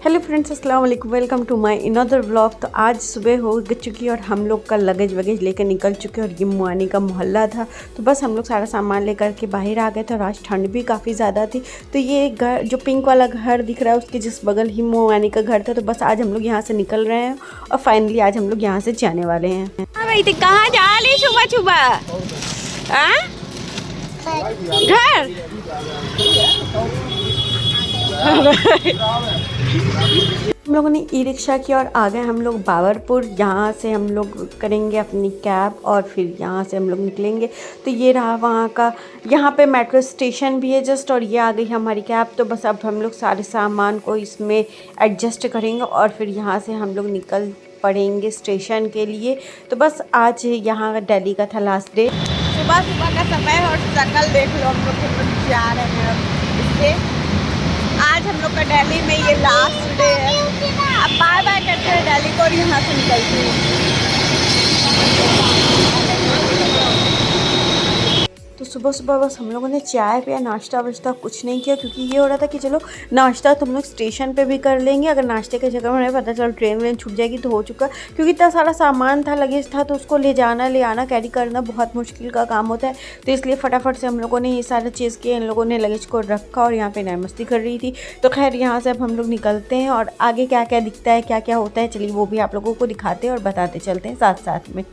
Hello friends, अस्सलाम वालेकुम। Welcome to my another vlog. तो आज सुबह हो चुकी और हम लोग का लगेज वगेज लेकर निकल चुके और ये मुआनी का मोहल्ला था। तो बस हम लोग सारा सामान लेकर के बाहर आ गए थे और आज ठंड भी काफ़ी ज़्यादा थी। तो ये घर जो पिंक वाला घर दिख रहा है उसके जिस बगल ही मुआनी का घर था। तो बस आज हम लोग यहाँ से निकल रहे हैं और फाइनली आज हम लोग यहाँ से जाने वाले हैं। भाई तो कहाँ जा रहे सुबह सुबह? घर हम लोगों ने ई रिक्शा किया और आ गए हम लोग बाबरपुर। यहाँ से हम लोग करेंगे अपनी कैब और फिर यहाँ से हम लोग निकलेंगे। तो ये रहा वहाँ का, यहाँ पे मेट्रो स्टेशन भी है जस्ट, और ये आ गई हमारी कैब। तो बस अब हम लोग सारे सामान को इसमें एडजस्ट करेंगे और फिर यहाँ से हम लोग निकल पड़ेंगे स्टेशन के लिए। तो बस आज यहाँ दिल्ली का था लास्ट डे। सुबह सुबह का समय और शक्ल देख लो, हम लोग जा रहे हैं इससे। आज हम लोग का दिल्ली में ये लास्ट डे है। अब बाय बाय करते हैं दिल्ली को और यहाँ से निकलते हैं। तो सुबह सुबह बस हम लोगों ने चाय पिया, नाश्ता वाश्ता कुछ नहीं किया, क्योंकि ये हो रहा था कि चलो नाश्ता तो हम लोग स्टेशन पे भी कर लेंगे। अगर नाश्ते के जगह में पता चलो ट्रेन व्रेन छूट जाएगी तो हो चुका, क्योंकि इतना सारा सामान था, लगेज था, तो उसको ले आना कैरी करना बहुत मुश्किल का काम होता है। तो इसलिए फटाफट से हम लोगों ने ये सारा चीज़ किया। इन लोगों ने लगेज को रखा और यहाँ पे नई मस्ती कर रही थी। तो खैर यहाँ से अब हम लोग निकलते हैं और आगे क्या क्या दिखता है, क्या क्या होता है, चलिए वो भी आप लोगों को दिखाते हैं और बताते चलते हैं साथ साथ में।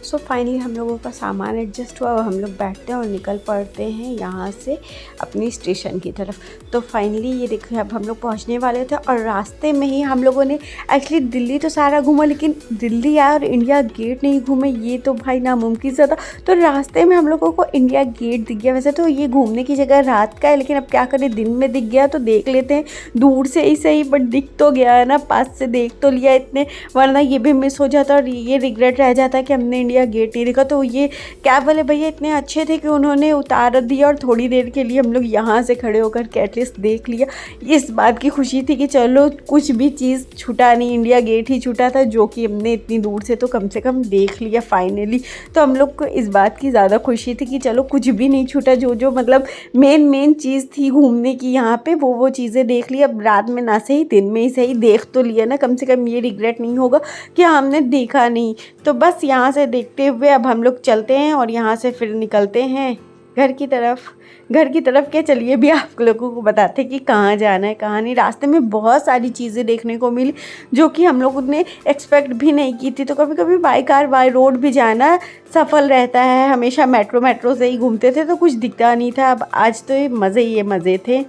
सो फाइनली हम लोगों का सामान एडजस्ट हुआ और हम लोग बैठते हैं और निकल पड़ते हैं यहाँ से अपनी स्टेशन की तरफ। तो फाइनली ये देखिए अब हम लोग पहुँचने वाले थे और रास्ते में ही हम लोगों ने एक्चुअली दिल्ली तो सारा घूमा, लेकिन दिल्ली आया और इंडिया गेट नहीं घूमे, ये तो भाई नामुमकिन सा था। तो रास्ते में हम लोगों को इंडिया गेट दिख गया। वैसे तो ये घूमने की जगह रात का है, लेकिन अब क्या करें, दिन में दिख गया तो देख लेते हैं, दूर से ही सही, बट दिख तो गया है ना, पास से देख तो लिया इतने, वरना ये भी मिस हो जाता और ये रिग्रेट रह जाता कि हमने इंडिया गेट नहीं देखा। तो ये कैब वाले भैया इतने अच्छे थे कि उन्होंने उतार दिया और थोड़ी देर के लिए हम लोग यहाँ से खड़े होकर के एटलीस्ट देख लिया। इस बात की खुशी थी कि चलो कुछ भी चीज़ छूटा नहीं, इंडिया गेट ही छूटा था, जो कि हमने इतनी दूर से तो कम से कम देख लिया फाइनली। तो हम लोग को इस बात की ज़्यादा खुशी थी कि चलो कुछ भी नहीं छूटा, जो मतलब मेन चीज़ थी घूमने की यहाँ पे वो चीज़ें देख ली। अब रात में ना सही दिन में ही सही देख तो लिया ना, कम से कम ये रिग्रेट नहीं होगा कि हमने देखा नहीं। तो बस यहाँ से देखते हुए अब हम लोग चलते हैं और यहाँ से फिर निकलते हैं घर की तरफ के। चलिए भी आप लोगों को बताते हैं कि कहाँ जाना है कहाँ नहीं। रास्ते में बहुत सारी चीज़ें देखने को मिली जो कि हम लोगों ने एक्सपेक्ट भी नहीं की थी। तो कभी कभी बाई कार बाई रोड भी जाना सफल रहता है, हमेशा मेट्रो से ही घूमते थे तो कुछ दिखता नहीं था। अब आज तो ये मज़े थे।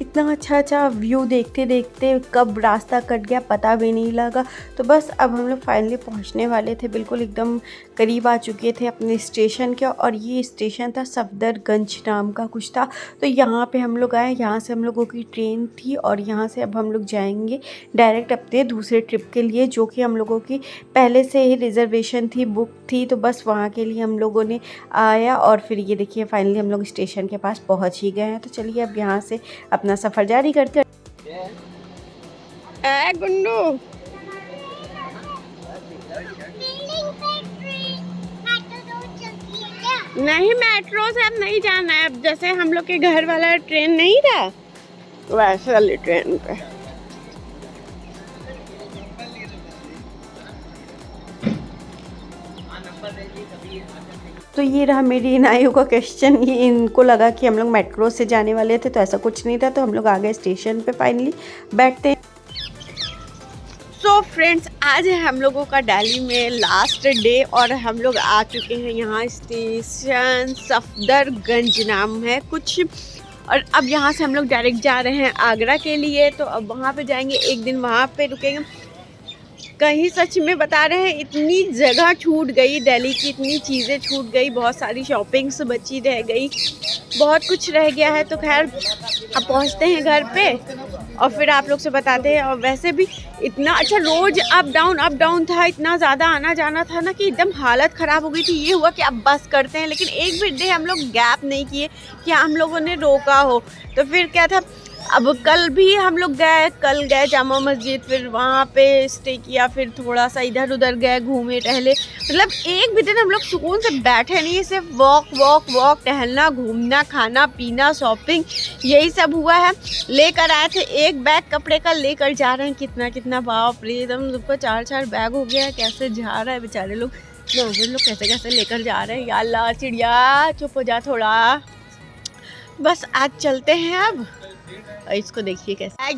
इतना अच्छा व्यू देखते देखते कब रास्ता कट गया पता भी नहीं लगा। तो बस अब हम लोग फाइनली पहुंचने वाले थे, बिल्कुल एकदम करीब आ चुके थे अपने स्टेशन के। और ये स्टेशन था सफदरगंज नाम का कुछ था। तो यहाँ पे हम लोग आए, यहाँ से हम लोगों की ट्रेन थी और यहाँ से अब हम लोग जाएंगे डायरेक्ट अपने दूसरे ट्रिप के लिए, जो कि हम लोगों की पहले से ही रिजर्वेशन थी, बुक थी। तो बस वहाँ के लिए हम लोगों ने आया और फिर ये देखिए फाइनली हम लोग स्टेशन के पास पहुँच ही गए हैं। तो चलिए अब यहाँ से अपना सफ़र जारी करते गुन्नू। नहीं, मेट्रो से अब नहीं जाना है। अब जैसे हम लोग के घर वाला ट्रेन नहीं था वैसे वाली ट्रेन पे। तो ये रहा मेरी इन आयु का क्वेश्चन। ये इनको लगा कि हम लोग मेट्रो से जाने वाले थे, तो ऐसा कुछ नहीं था। तो हम लोग आ गए स्टेशन पे, फाइनली बैठते हैं। सो फ्रेंड्स, आज है हम लोगों का दिल्ली में लास्ट डे और हम लोग आ चुके हैं यहाँ स्टेशन सफदरगंज नाम है कुछ। और अब यहाँ से हम लोग डायरेक्ट जा रहे हैं आगरा के लिए। तो अब वहाँ पे जाएंगे, एक दिन वहाँ पे रुकेंगे। कहीं सच में बता रहे हैं इतनी जगह छूट गई, दिल्ली की इतनी चीज़ें छूट गई, बहुत सारी शॉपिंग्स बची रह गई, बहुत कुछ रह गया है। तो खैर अब पहुंचते हैं घर पे और फिर आप लोग से बताते हैं। और वैसे भी इतना अच्छा रोज अप डाउन था, इतना ज़्यादा आना जाना था ना कि एकदम हालत ख़राब हो गई थी। ये हुआ कि अब बस करते हैं, लेकिन एक भी डे हम लोग गैप नहीं किए कि हम लोगों ने रोका हो। तो फिर क्या था, अब कल भी हम लोग कल गए जामा मस्जिद, फिर वहाँ पे स्टे किया, फिर थोड़ा सा इधर उधर गए, घूमे टहले। मतलब एक भी दिन हम लोग सुकून से बैठे नहीं, सिर्फ वॉक टहलना, घूमना, खाना पीना, शॉपिंग, यही सब हुआ है। लेकर आए थे एक बैग कपड़े का, लेकर जा रहे हैं कितना बाप रे, एकदम सबको 4 बैग हो गया है। कैसे जा रहा है बेचारे लोग, लोग कैसे लेकर जा रहे हैं। या अल्लाह, चिड़िया चुप हो जा थोड़ा। बस आज चलते हैं अब। और इसको देखिए कैसे,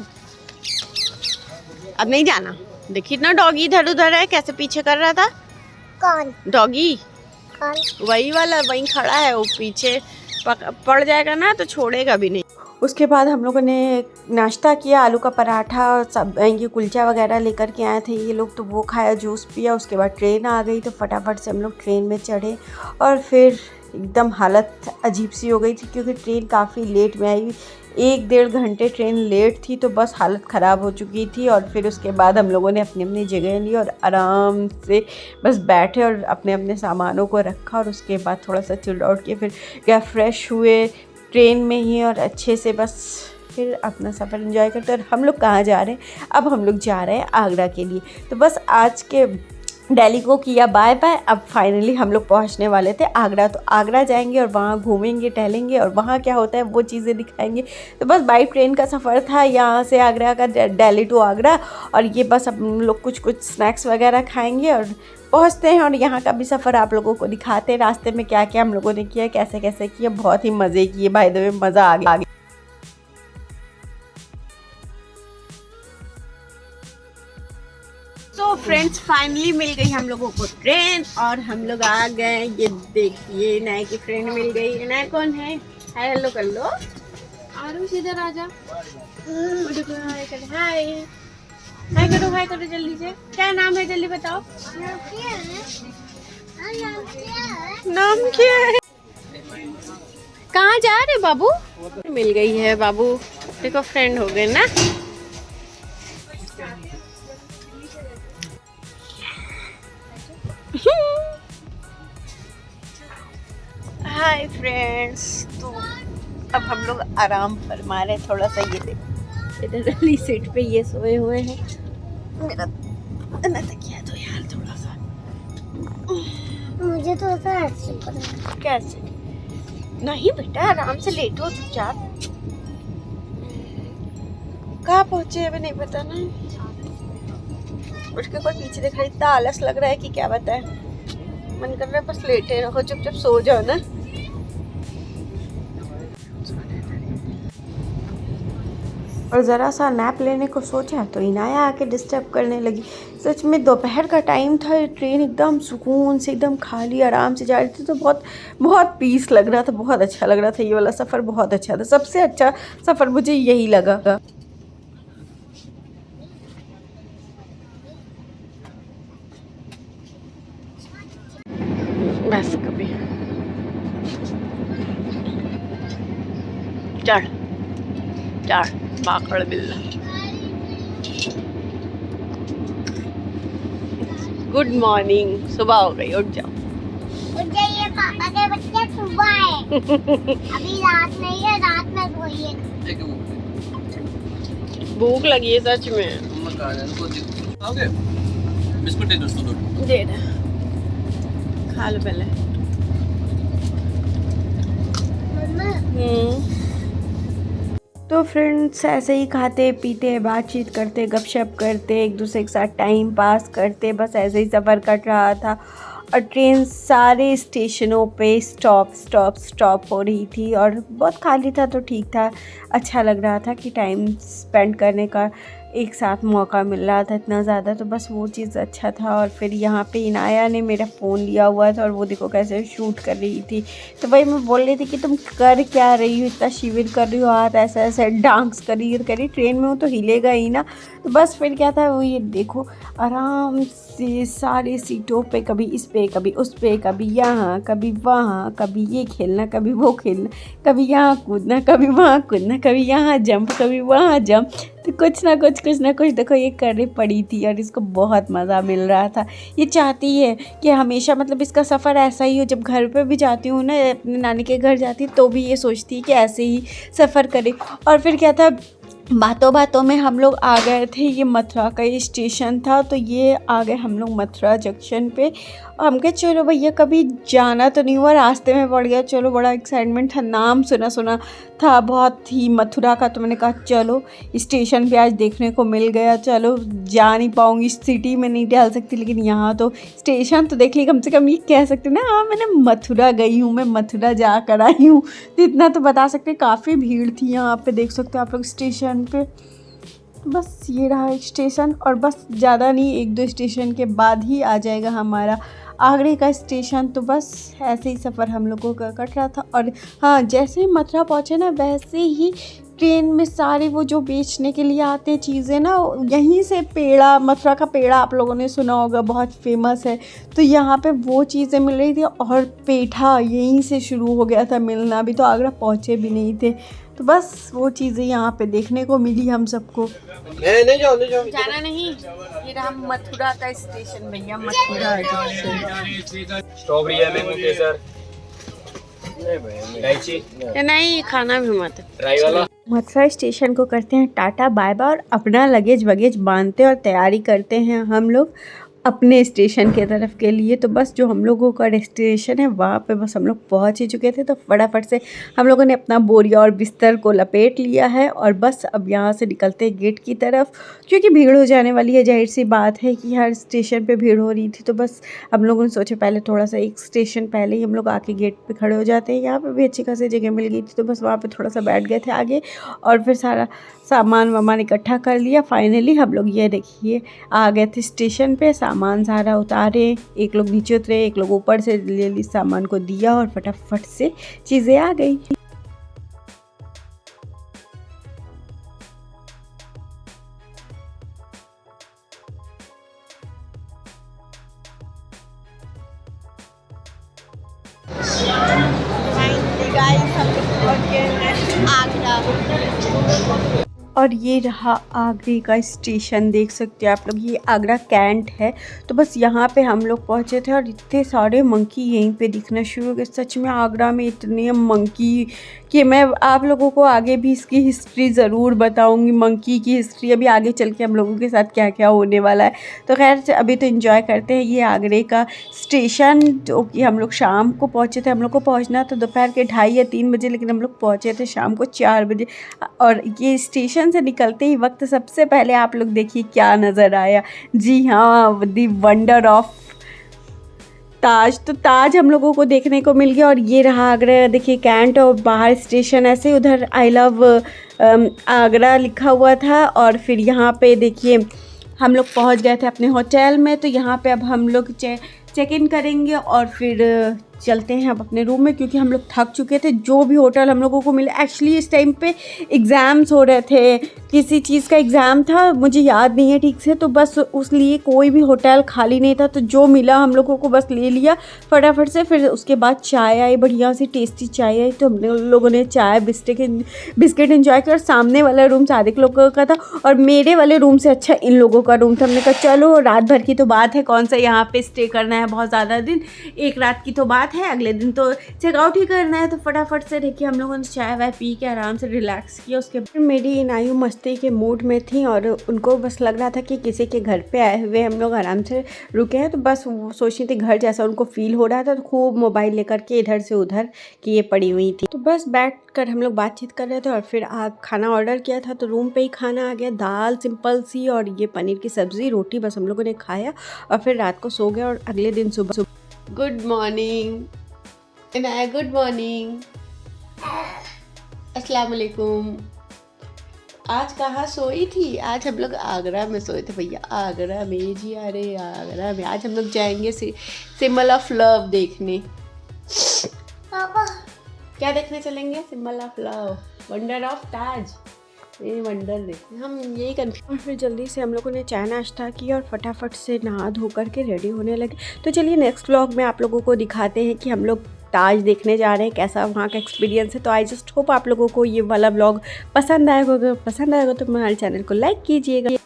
अब नहीं जाना। देखिए ना डॉगी इधर उधर है, कैसे पीछे कर रहा था। कौन डॉगी? कौन? वही वाला, वहीं खड़ा है वो, पीछे पड़ जाएगा ना तो छोड़ेगा भी नहीं। उसके बाद हम लोगों ने नाश्ता किया, आलू का पराठा और सब ये कुलचा वगैरह लेकर के आए थे ये लोग, तो वो खाया, जूस पिया। उसके बाद ट्रेन आ गई तो फटाफट से हम लोग ट्रेन में चढ़े। और फिर एकदम हालत अजीब सी हो गई थी क्योंकि ट्रेन काफ़ी लेट में आई, 1-1.5 घंटे ट्रेन लेट थी, तो बस हालत ख़राब हो चुकी थी। और फिर उसके बाद हम लोगों ने अपनी अपनी जगह ली और आराम से बस बैठे और अपने अपने सामानों को रखा। और उसके बाद थोड़ा सा चिल आउट किए, फिर क्या फ्रेश हुए ट्रेन में ही, और अच्छे से बस फिर अपना सफ़र एंजॉय करते। और हम लोग कहाँ जा रहे हैं, अब हम लोग जा रहे हैं आगरा के लिए। तो बस आज के दिल्ली को किया बाय बाय। अब फाइनली हम लोग पहुंचने वाले थे आगरा, तो आगरा जाएंगे और वहाँ घूमेंगे टहलेंगे और वहाँ क्या होता है वो चीज़ें दिखाएंगे। तो बस बाई ट्रेन का सफ़र था यहाँ से आगरा का, दिल्ली टू आगरा। और ये बस हम लोग कुछ स्नैक्स वगैरह खाएंगे और पहुँचते हैं, और यहाँ का भी सफ़र आप लोगों को दिखाते हैं रास्ते में क्या क्या हम लोगों ने किया, कैसे कैसे किया। बहुत ही मज़े किए भाई, दो में मज़ा आ गया। तो फ्रेंड्स फाइनली मिल गई हम लोगों को ट्रेन और हम लोग आ गए। ये देखिए नए की फ्रेंड मिल गई। नए कौन है? हाय हेलो कर लो। आरुष इधर आ जा। हाय हाय करो जल्दी से। क्या नाम है जल्दी बताओ। नाम क्या है? कहाँ जा रहे बाबू? मिल गई है बाबू, देखो फ्रेंड हो गए ना। हाय फ्रेंड्स, तो अब हम लोग आराम फरमा रहे, थोड़ा सा ये देखो इधर वाली सीट पे ये सोए हुए हैं। मेरा तकिया तो यार थोड़ा सा, मुझे तो ऐसा कैसे नहीं बेटा, आराम से लेटो चुपचाप। कहाँ पहुँचे अभी नहीं पता ना, उसके कोई पीछे देख रहा है, इतना आलस लग रहा है कि क्या बताए। मन कर रहा है बस लेटे रहो, चुपचाप सो जाओ ना। और ज़रा सा नैप लेने को सोचा तो इनाया आके डिस्टर्ब करने लगी। सच में दोपहर का टाइम था, ट्रेन एकदम सुकून से एकदम खाली आराम से जा रही थी, तो बहुत बहुत पीस लग रहा था, बहुत अच्छा लग रहा था। ये वाला सफ़र बहुत अच्छा था, सबसे अच्छा सफ़र मुझे यही लगा। बस कभी चढ़ माकड़ बिल्ला। गुड मॉर्निंग, सुबह हो गई, उठ जाओ। उठ जाइए पापा के बच्चे, सुबह है। अभी रात नहीं है, रात में सोइए। भूख लगी है सच में। बिस्कुट दे दे, खा लो पहले। तो फ्रेंड्स ऐसे ही खाते पीते बातचीत करते गपशप करते एक दूसरे के साथ टाइम पास करते, बस ऐसे ही सफ़र कट रहा था। और ट्रेन सारे स्टेशनों पे स्टॉप हो रही थी और बहुत खाली था, तो ठीक था, अच्छा लग रहा था कि टाइम स्पेंड करने का एक साथ मौका मिल रहा था इतना ज़्यादा, तो बस वो चीज़ अच्छा था। और फिर यहाँ पे इनाया ने मेरा फ़ोन लिया हुआ था और वो देखो कैसे शूट कर रही थी। तो वही मैं बोल रही थी कि तुम कर क्या रही हो, इतना शिविर कर रही हो, हाथ ऐसे ऐसे डांस करी ट्रेन में हो तो हिलेगा ही ना। तो बस फिर क्या था, वो ये देखो आराम से सारे सीटों पे, कभी इस पे कभी उस पे, कभी यहाँ कभी वहाँ, कभी ये खेलना कभी वो खेलना, कभी यहाँ कूदना कभी वहाँ कूदना, कभी यहाँ जंप कभी वहाँ जंप। तो कुछ ना कुछ देखो ये करनी पड़ी थी और इसको बहुत मज़ा मिल रहा था। ये चाहती है कि हमेशा मतलब इसका सफ़र ऐसा ही हो। जब घर पे भी जाती हूँ ना, अपने नानी के घर जाती तो भी ये सोचती है कि ऐसे ही सफ़र करे। और फिर क्या था, बातों बातों में हम लोग आ गए थे, ये मथुरा का ये स्टेशन था, तो ये आ गए हम लोग मथुरा जंक्शन पे। हम कहे चलो भैया कभी जाना तो नहीं हुआ, रास्ते में पड़ गया, चलो बड़ा एक्साइटमेंट था, नाम सुना सुना था बहुत ही मथुरा का, तो मैंने कहा चलो स्टेशन पे आज देखने को मिल गया। चलो जा नहीं पाऊँगी, सिटी में नहीं टहल सकती, लेकिन यहाँ तो स्टेशन तो देख ली, कम से कम ये कह सकते ना हाँ मैंने मथुरा गई हूँ, मैं मथुरा जा कर आई हूँ, तो इतना तो बता सकते। काफ़ी भीड़ थी यहाँ पे, देख सकते हो आप लोग स्टेशन पे। बस ये रहा एक स्टेशन, और बस ज़्यादा नहीं, 1-2 स्टेशन के बाद ही आ जाएगा हमारा आगरे का स्टेशन। तो बस ऐसे ही सफ़र हम लोगों का कट रहा था। और हाँ, जैसे ही मथुरा पहुँचे ना, वैसे ही ट्रेन में सारे वो जो बेचने के लिए आते चीज़ें ना, यहीं से पेड़ा, मथुरा का पेड़ा आप लोगों ने सुना होगा, बहुत फेमस है, तो यहाँ पे वो चीज़ें मिल रही थी। और पेठा यहीं से शुरू हो गया था मिलना, अभी तो आगरा पहुँचे भी नहीं थे, तो बस वो चीज़ें यहाँ पे देखने को मिली हम सबको। नहीं जाओ जाना नहीं, ये रहा मथुरा का स्टेशन भैया, मथुरा स्टेशन। स्ट्रॉबेरी है, मैंगो केसर, इलायची नहीं खाना भी मत। ड्राई वाला। मथुरा स्टेशन को करते हैं टाटा बाय बाय, और अपना लगेज वगेज बांधते और तैयारी करते हैं हम लोग अपने स्टेशन के तरफ के लिए। तो बस जो हम लोगों का डेस्टिनेशन है वहाँ पे बस हम लोग पहुँच ही चुके थे, तो फटाफट से हम लोगों ने अपना बोरिया और बिस्तर को लपेट लिया है, और बस अब यहाँ से निकलते हैं गेट की तरफ, क्योंकि भीड़ हो जाने वाली है। जाहिर सी बात है कि हर स्टेशन पे भीड़ हो रही थी, तो बस हम लोगों ने सोचा पहले थोड़ा सा एक स्टेशन पहले ही हम लोग आके गेट पे खड़े हो जाते हैं। यहाँ पे भी अच्छी खासी जगह मिल गई थी, तो बस वहाँ पे थोड़ा सा बैठ गए थे आगे, और फिर सारा सामान वामान इकट्ठा कर लिया। फाइनली हम लोग ये देखिए आ गए थे स्टेशन पे, सामान सारा उतारे, एक लोग नीचे उतरे, एक लोग ऊपर से ले ली, सामान को दिया और फटाफट से चीज़ें आ गई। और ये रहा आगरे का स्टेशन, देख सकते हैं आप लोग, ये आगरा कैंट है। तो बस यहाँ पे हम लोग पहुँचे थे, और इतने सारे मंकी यहीं पे दिखना शुरू हो गए। सच में आगरा में इतने मंकी कि मैं आप लोगों को आगे भी इसकी हिस्ट्री ज़रूर बताऊंगी, मंकी की हिस्ट्री, अभी आगे चल के हम लोगों के साथ क्या क्या होने वाला है। तो खैर अभी तो एंजॉय करते हैं ये आगरे का स्टेशन, जो कि हम लोग शाम को पहुँचे थे। हम लोग को पहुँचना था दोपहर के 2:30 या 3 बजे, लेकिन हम लोग पहुँचे थे शाम को 4 बजे। और ये स्टेशन से निकलते ही वक्त सबसे पहले आप लोग देखिए क्या नज़र आया। जी हाँ, दी वंडर ऑफ ताज। तो ताज हम लोगों को देखने को मिल गया। और ये रहा आगरा, देखिए कैंट, और बाहर स्टेशन ऐसे, उधर आई लव आगरा लिखा हुआ था। और फिर यहाँ पे देखिए हम लोग पहुँच गए थे अपने होटल में। तो यहाँ पे अब हम लोग चेक इन करेंगे और फिर चलते हैं अब अपने रूम में, क्योंकि हम लोग थक चुके थे। जो भी होटल हम लोगों को मिले, एक्चुअली इस टाइम पे एग्ज़ाम्स हो रहे थे, किसी चीज़ का एग्ज़ाम था, मुझे याद नहीं है ठीक से, तो बस उस लिए कोई भी होटल खाली नहीं था। तो जो मिला हम लोगों को बस ले लिया फटाफट से। फिर उसके बाद चाय आई, बढ़िया सी टेस्टी चाय आई, तो हम लोगों ने चाय बिस्किट एंजॉय किया। और सामने वाला रूम सादिक लोगों का था, और मेरे वाले रूम से अच्छा इन लोगों का रूम था। हमने कहा चलो रात भर की तो बात है, कौन सा यहाँ पे स्टे करना है बहुत ज़्यादा दिन, एक रात की तो बात है, अगले दिन तो चेकआउट ही करना है। तो फटाफट से देखिए हम लोगों ने चाय वाय पी के आराम से रिलैक्स किया। उसके बाद मेरी इनायू मस्ती के मूड में थी, और उनको बस लग रहा था कि किसी के घर पे आए हुए हम लोग आराम से रुके हैं। तो बस सोच रही थी घर जैसा उनको फील हो रहा था, तो खूब मोबाइल लेकर के इधर से उधर किए पड़ी हुई थी। तो बस बैठ कर हम लोग बातचीत कर रहे थे, और फिर खाना ऑर्डर किया था, तो रूम पे ही खाना आ गया, दाल सिंपल सी और ये पनीर की सब्ज़ी रोटी, बस हम लोगों ने खाया और फिर रात को सो गए। और अगले दिन सुबह good morning Inaya, good morning, अस्सलाम वालेकुम। आज कहाँ सोई थी? आज हम लोग आगरा में सोए थे भैया, आगरा में जी, अरे आगरा में। आज हम लोग जाएंगे सिंबल ऑफ लव देखने। पापा क्या देखने चलेंगे? Symbol of love, wonder of Taj, ये वंडर देखते हम, यही कन्फ्यूज। और फिर जल्दी से हम लोगों ने चाय नाश्ता किया और फटाफट से नहा धो करके रेडी होने लगे। तो चलिए नेक्स्ट व्लॉग में आप लोगों को दिखाते हैं कि हम लोग ताज देखने जा रहे हैं, कैसा वहाँ का एक्सपीरियंस है। तो आई जस्ट होप आप लोगों को ये वाला व्लॉग पसंद आएगा। अगर पसंद आएगा तो हमारे चैनल को लाइक कीजिएगा।